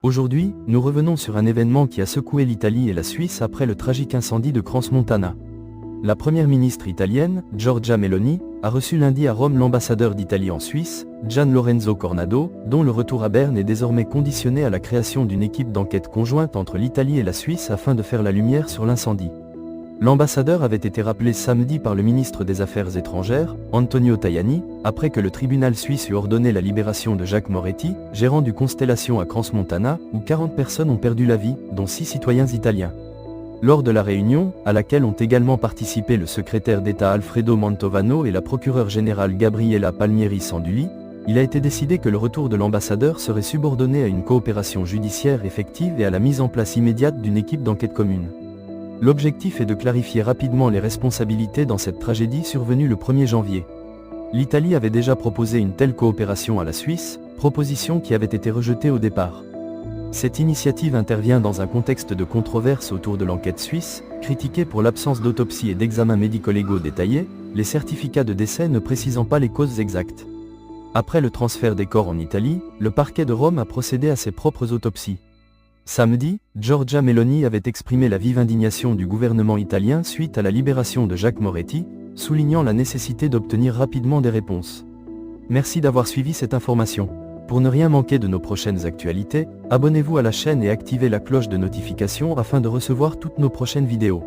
Aujourd'hui, nous revenons sur un événement qui a secoué l'Italie et la Suisse après le tragique incendie de Crans-Montana. La première ministre italienne, Giorgia Meloni, a reçu lundi à Rome l'ambassadeur d'Italie en Suisse, Gian Lorenzo Cornado, dont le retour à Berne est désormais conditionné à la création d'une équipe d'enquête conjointe entre l'Italie et la Suisse afin de faire la lumière sur l'incendie. L'ambassadeur avait été rappelé samedi par le ministre des Affaires étrangères, Antonio Tajani, après que le tribunal suisse eut ordonné la libération de Jacques Moretti, gérant du Constellation à Crans-Montana, où 40 personnes ont perdu la vie, dont 6 citoyens italiens. Lors de la réunion, à laquelle ont également participé le secrétaire d'État Alfredo Mantovano et la procureure générale Gabriella Palmieri Sandulli, il a été décidé que le retour de l'ambassadeur serait subordonné à une coopération judiciaire effective et à la mise en place immédiate d'une équipe d'enquête commune. L'objectif est de clarifier rapidement les responsabilités dans cette tragédie survenue le 1er janvier. L'Italie avait déjà proposé une telle coopération à la Suisse, proposition qui avait été rejetée au départ. Cette initiative intervient dans un contexte de controverse autour de l'enquête suisse, critiquée pour l'absence d'autopsie et d'examens médico-légaux détaillés, les certificats de décès ne précisant pas les causes exactes. Après le transfert des corps en Italie, le parquet de Rome a procédé à ses propres autopsies. Samedi, Giorgia Meloni avait exprimé la vive indignation du gouvernement italien suite à la libération de Jacques Moretti, soulignant la nécessité d'obtenir rapidement des réponses. Merci d'avoir suivi cette information. Pour ne rien manquer de nos prochaines actualités, abonnez-vous à la chaîne et activez la cloche de notification afin de recevoir toutes nos prochaines vidéos.